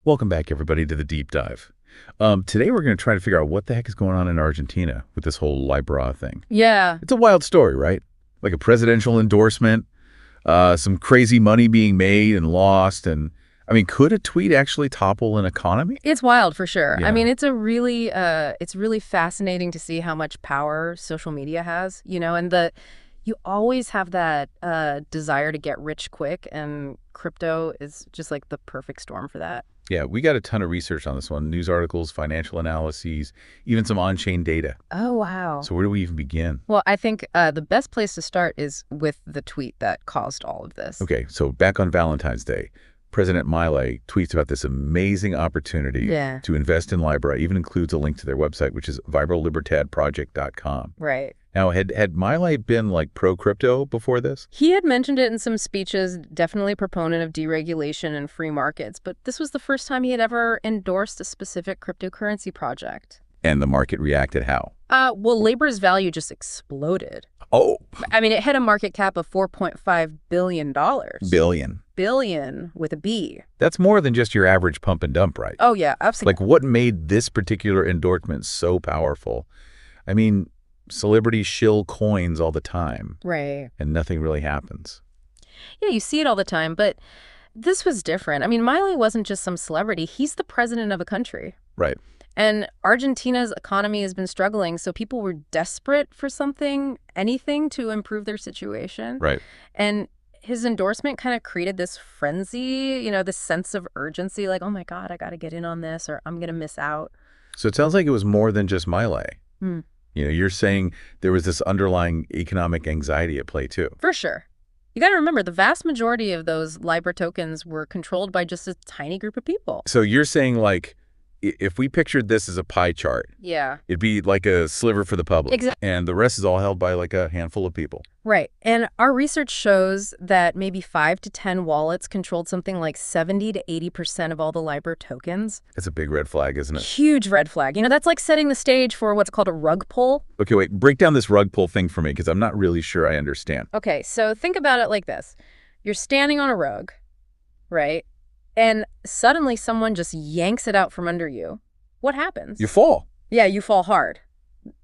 Welcome back, everybody, to the Deep Dive. Today we're going to try to figure out what the heck is going on in Argentina with this whole Libra thing. Yeah. It's a wild story, right? Like a presidential endorsement, some crazy money being made and lost, and I mean, could a tweet actually topple an economy? It's wild for sure. Yeah. I mean, it's really fascinating to see how much power social media has, and you always have that desire to get rich quick, and crypto is just like the perfect storm for that. Yeah, we got a ton of research on this one, news articles, financial analyses, even some on-chain data. Oh, wow. So where do we even begin? Well, I think the best place to start is with the tweet that caused all of this. Okay, so back on Valentine's Day, President Milei tweets about this amazing opportunity to invest in Libra, even includes a link to their website, which is vibrallibertadproject.com. Right. Now, had Milei been like pro-crypto before this? He had mentioned it in some speeches, definitely a proponent of deregulation and free markets, but this was the first time he had ever endorsed a specific cryptocurrency project. And the market reacted how? Well, Libra's value just exploded. Oh. I mean, it hit a market cap of $4.5 billion. Billion. Billion with a B. That's more than just your average pump and dump, right? Oh, yeah, absolutely. Like, what made this particular endorsement so powerful? I mean, celebrities shill coins all the time. Right. And nothing really happens. Yeah, you see it all the time, but this was different. I mean, Milei wasn't just some celebrity. He's the president of a country. Right. And Argentina's economy has been struggling, so people were desperate for something, anything to improve their situation. Right. And his endorsement kind of created this frenzy, this sense of urgency, like, oh my God, I got to get in on this or I'm going to miss out. So it sounds like it was more than just Milei. Hmm. You're saying there was this underlying economic anxiety at play too. For sure. You got to remember, the vast majority of those Libra tokens were controlled by just a tiny group of people. So you're saying, like, if we pictured this as a pie chart, yeah, it'd be like a sliver for the public. Exactly. And the rest is all held by like a handful of people. Right. And our research shows that maybe 5 to 10 wallets controlled something like 70 to 80% of all the Libra tokens. That's a big red flag, isn't it? Huge red flag. That's like setting the stage for what's called a rug pull. Okay, wait, break down this rug pull thing for me, because I'm not really sure I understand. Okay, so think about it like this. You're standing on a rug, right? And suddenly someone just yanks it out from under you. What happens? You fall. Yeah, you fall hard.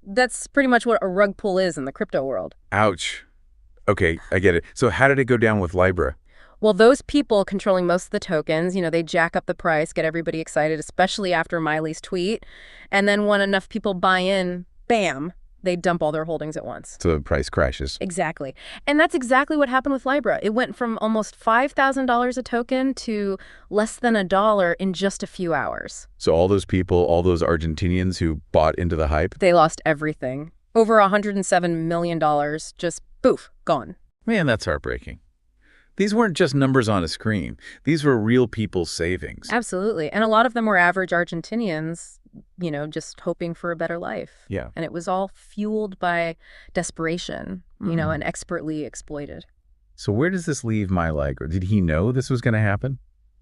That's pretty much what a rug pull is in the crypto world. Ouch. Okay, I get it. So how did it go down with Libra? Well, those people controlling most of the tokens, they jack up the price, get everybody excited, especially after Miley's tweet. And then when enough people buy in, bam, they dump all their holdings at once. So the price crashes. Exactly. And that's exactly what happened with Libra. It went from almost $5,000 a token to less than $1 in just a few hours. So all those people, all those Argentinians who bought into the hype? They lost everything. Over $107 million, just poof, gone. Man, that's heartbreaking. These weren't just numbers on a screen. These were real people's savings. Absolutely. And a lot of them were average Argentinians, just hoping for a better life. Yeah. And it was all fueled by desperation, and expertly exploited. So where does this leave Milei? Or did he know this was going to happen?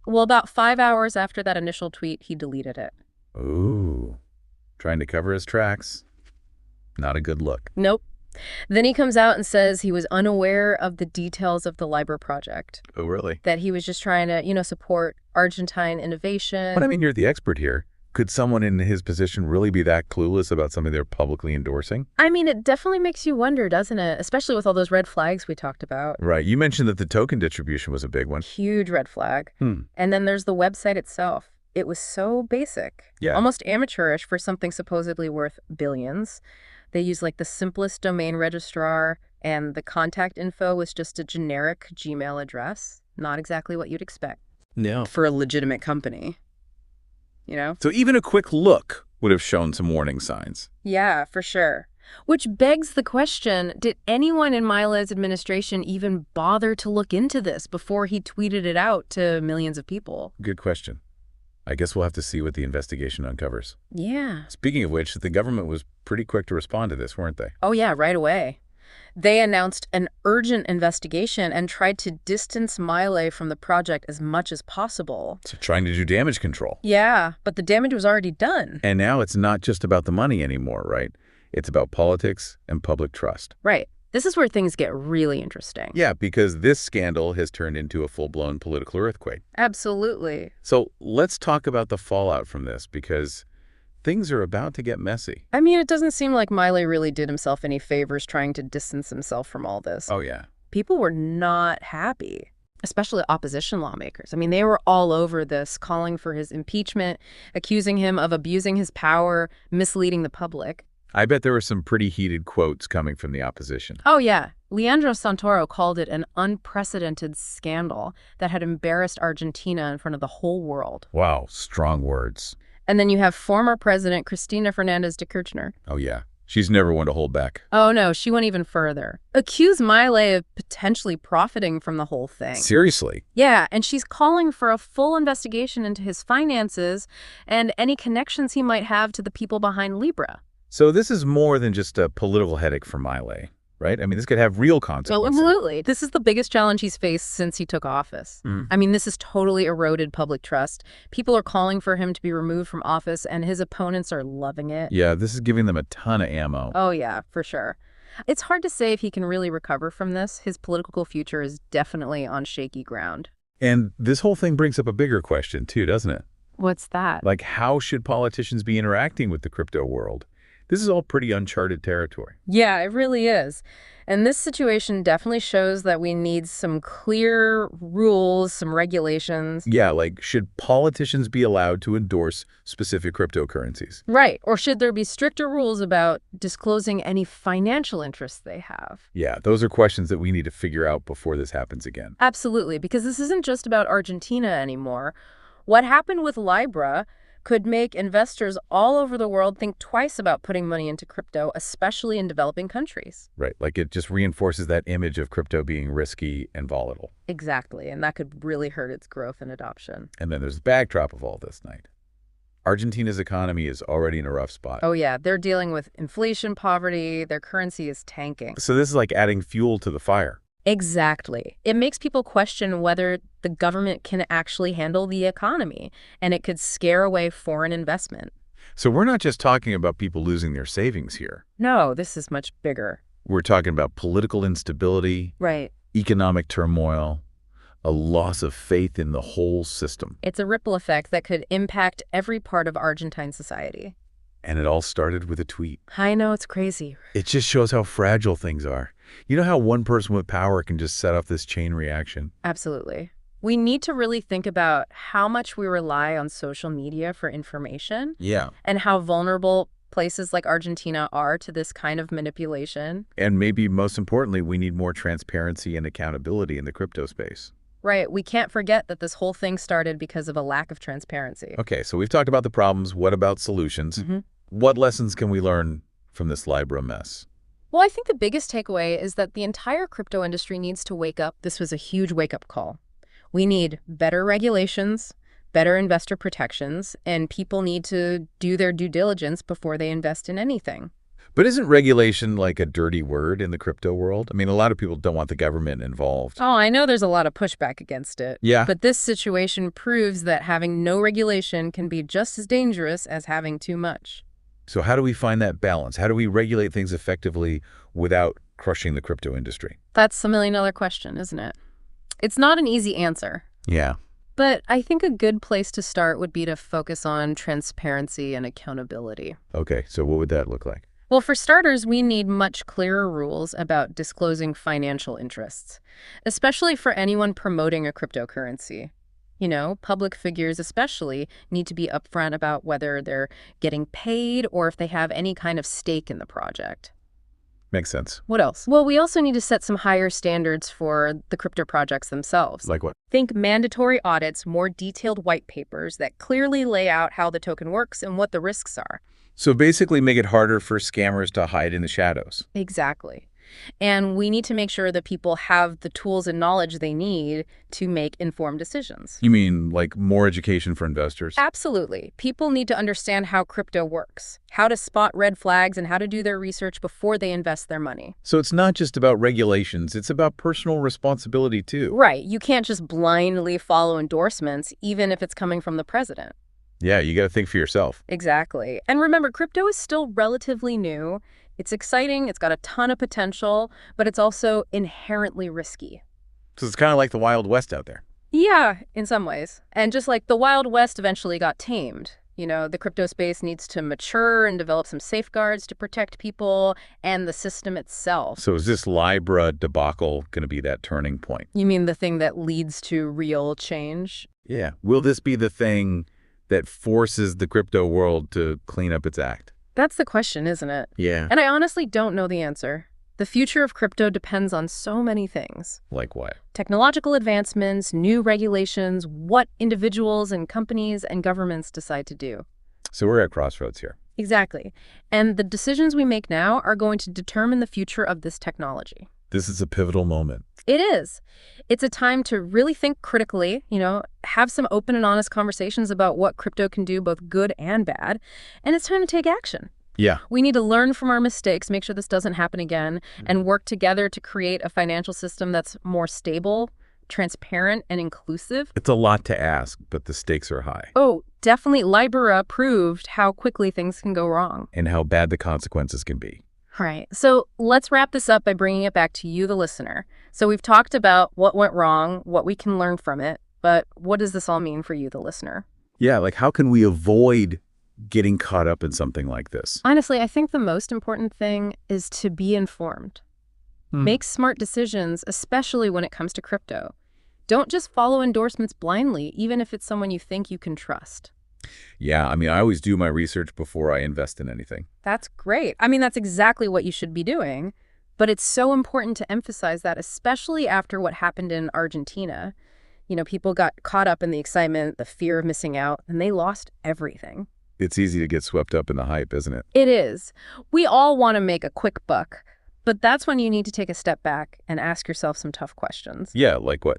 Well, about 5 hours after that initial tweet, he deleted it. Ooh. Trying to cover his tracks. Not a good look. Nope. Then he comes out and says he was unaware of the details of the Libra project. Oh, really? That he was just trying to, support Argentine innovation. But I mean, you're the expert here. Could someone in his position really be that clueless about something they're publicly endorsing? I mean, it definitely makes you wonder, doesn't it? Especially with all those red flags we talked about. Right. You mentioned that the token distribution was a big one. Huge red flag. And then there's the website itself. It was so basic. Yeah. Almost amateurish for something supposedly worth billions. They used like the simplest domain registrar, and the contact info was just a generic Gmail address. Not exactly what you'd expect. No. For a legitimate company. So even a quick look would have shown some warning signs. Yeah, for sure. Which begs the question, did anyone in Milei's administration even bother to look into this before he tweeted it out to millions of people? Good question. I guess we'll have to see what the investigation uncovers. Yeah. Speaking of which, the government was pretty quick to respond to this, weren't they? Oh, yeah, right away. They announced an urgent investigation and tried to distance Milei from the project as much as possible. So trying to do damage control. Yeah, but the damage was already done. And now it's not just about the money anymore, right? It's about politics and public trust. Right. This is where things get really interesting. Yeah, because this scandal has turned into a full-blown political earthquake. Absolutely. So let's talk about the fallout from this, because things are about to get messy. I mean, it doesn't seem like Milei really did himself any favors trying to distance himself from all this. Oh, yeah. People were not happy, especially opposition lawmakers. I mean, they were all over this, calling for his impeachment, accusing him of abusing his power, misleading the public. I bet there were some pretty heated quotes coming from the opposition. Oh, yeah. Leandro Santoro called it an unprecedented scandal that had embarrassed Argentina in front of the whole world. Wow, strong words. And then you have former President Cristina Fernández de Kirchner. Oh, yeah. She's never one to hold back. Oh, no, she went even further. Accused Milei of potentially profiting from the whole thing. Seriously? Yeah, and she's calling for a full investigation into his finances and any connections he might have to the people behind Libra. So this is more than just a political headache for Milei, right? I mean, this could have real consequences. Well, absolutely. This is the biggest challenge he's faced since he took office. I mean, this has totally eroded public trust. People are calling for him to be removed from office, and his opponents are loving it. Yeah, this is giving them a ton of ammo. Oh, yeah, for sure. It's hard to say if he can really recover from this. His political future is definitely on shaky ground. And this whole thing brings up a bigger question, too, doesn't it? What's that? Like, how should politicians be interacting with the crypto world? This is all pretty uncharted territory. Yeah, it really is. And this situation definitely shows that we need some clear rules, some regulations. Yeah, like, should politicians be allowed to endorse specific cryptocurrencies? Right. Or should there be stricter rules about disclosing any financial interests they have? Yeah, those are questions that we need to figure out before this happens again. Absolutely, because this isn't just about Argentina anymore. What happened with Libra could make investors all over the world think twice about putting money into crypto, especially in developing countries. Right, like it just reinforces that image of crypto being risky and volatile. Exactly, and that could really hurt its growth and adoption. And then there's the backdrop of all this, Night. Argentina's economy is already in a rough spot. Oh yeah, they're dealing with inflation, poverty, their currency is tanking. So this is like adding fuel to the fire. Exactly. It makes people question whether the government can actually handle the economy, and it could scare away foreign investment. So we're not just talking about people losing their savings here. No, this is much bigger. We're talking about political instability, Right. economic turmoil, a loss of faith in the whole system. It's a ripple effect that could impact every part of Argentine society. And it all started with a tweet. I know, it's crazy. It just shows how fragile things are. You know how one person with power can just set off this chain reaction? Absolutely. We need to really think about how much we rely on social media for information. Yeah. And how vulnerable places like Argentina are to this kind of manipulation. And maybe most importantly, we need more transparency and accountability in the crypto space. Right. We can't forget that this whole thing started because of a lack of transparency. Okay, so we've talked about the problems. What about solutions? What lessons can we learn from this Libra mess? Well, I think the biggest takeaway is that the entire crypto industry needs to wake up. This was a huge wake-up call. We need better regulations, better investor protections, and people need to do their due diligence before they invest in anything. But isn't regulation like a dirty word in the crypto world? I mean, a lot of people don't want the government involved. Oh, I know there's a lot of pushback against it. Yeah. But this situation proves that having no regulation can be just as dangerous as having too much. So how do we find that balance? How do we regulate things effectively without crushing the crypto industry? That's a million-dollar question, isn't it? It's not an easy answer. Yeah. But I think a good place to start would be to focus on transparency and accountability. Okay, so what would that look like? Well, for starters, we need much clearer rules about disclosing financial interests, especially for anyone promoting a cryptocurrency. You know, public figures especially need to be upfront about whether they're getting paid or if they have any kind of stake in the project. Makes sense. What else? Well, we also need to set some higher standards for the crypto projects themselves. Like what? Think mandatory audits, more detailed white papers that clearly lay out how the token works and what the risks are. So basically make it harder for scammers to hide in the shadows. Exactly. And we need to make sure that people have the tools and knowledge they need to make informed decisions. You mean like more education for investors? Absolutely. People need to understand how crypto works, how to spot red flags, and how to do their research before they invest their money. So it's not just about regulations, it's about personal responsibility too. Right. You can't just blindly follow endorsements, even if it's coming from the president. Yeah, you got to think for yourself. Exactly. And remember, crypto is still relatively new. It's exciting, it's got a ton of potential, but it's also inherently risky. So it's kind of like the Wild West out there. Yeah, in some ways. And just like the Wild West eventually got tamed. The crypto space needs to mature and develop some safeguards to protect people and the system itself. So is this Libra debacle going to be that turning point? You mean the thing that leads to real change? Yeah. Will this be the thing that forces the crypto world to clean up its act? That's the question, isn't it? Yeah. And I honestly don't know the answer. The future of crypto depends on so many things. Like what? Technological advancements, new regulations, what individuals and companies and governments decide to do. So we're at crossroads here. Exactly. And the decisions we make now are going to determine the future of this technology. This is a pivotal moment. It is. It's a time to really think critically, have some open and honest conversations about what crypto can do, both good and bad. And it's time to take action. Yeah. We need to learn from our mistakes, make sure this doesn't happen again, and work together to create a financial system that's more stable, transparent, and inclusive. It's a lot to ask, but the stakes are high. Oh, definitely. Libra proved how quickly things can go wrong. And how bad the consequences can be. Right. So let's wrap this up by bringing it back to you, the listener. So we've talked about what went wrong, what we can learn from it, but what does this all mean for you, the listener? Yeah, like how can we avoid getting caught up in something like this? Honestly, I think the most important thing is to be informed. Make smart decisions, especially when it comes to crypto. Don't just follow endorsements blindly, even if it's someone you think you can trust. Yeah, I always do my research before I invest in anything. That's great. That's exactly what you should be doing. But it's so important to emphasize that, especially after what happened in Argentina. People got caught up in the excitement, the fear of missing out, and they lost everything. It's easy to get swept up in the hype, isn't it? It is. We all want to make a quick buck, but that's when you need to take a step back and ask yourself some tough questions. Yeah, like what?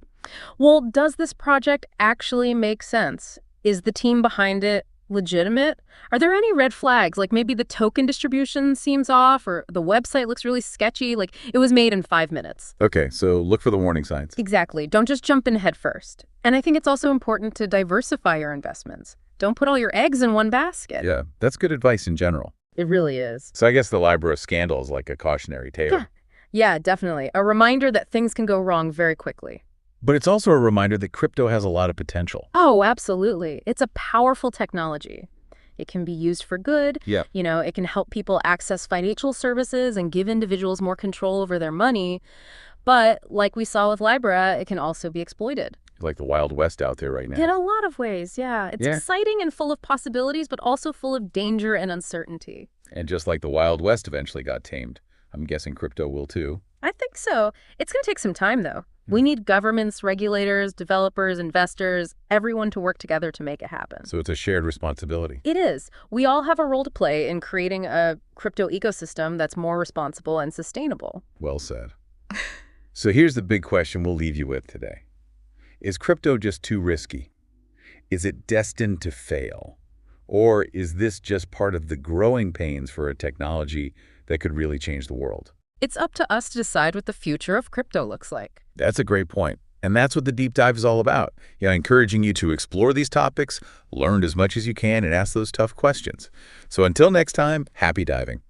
Well, does this project actually make sense? Is the team behind it legitimate? Are there any red flags? Like maybe the token distribution seems off or the website looks really sketchy, like it was made in 5 minutes. Okay, so look for the warning signs. Exactly. Don't just jump in head first. And I think it's also important to diversify your investments. Don't put all your eggs in one basket. Yeah, that's good advice in general. It really is. So I guess the Libra scandal is like a cautionary tale. Yeah, definitely. A reminder that things can go wrong very quickly. But it's also a reminder that crypto has a lot of potential. Oh, absolutely. It's a powerful technology. It can be used for good. Yeah. It can help people access financial services and give individuals more control over their money. But like we saw with Libra, it can also be exploited. Like the Wild West out there right now. In a lot of ways, yeah. It's exciting and full of possibilities, but also full of danger and uncertainty. And just like the Wild West eventually got tamed, I'm guessing crypto will too. I think so. It's going to take some time, though. We need governments, regulators, developers, investors, everyone to work together to make it happen. So it's a shared responsibility. It is. We all have a role to play in creating a crypto ecosystem that's more responsible and sustainable. Well said. So here's the big question we'll leave you with today. Is crypto just too risky? Is it destined to fail? Or is this just part of the growing pains for a technology that could really change the world? It's up to us to decide what the future of crypto looks like. That's a great point. And that's what the deep dive is all about. Encouraging you to explore these topics, learn as much as you can, and ask those tough questions. So until next time, happy diving.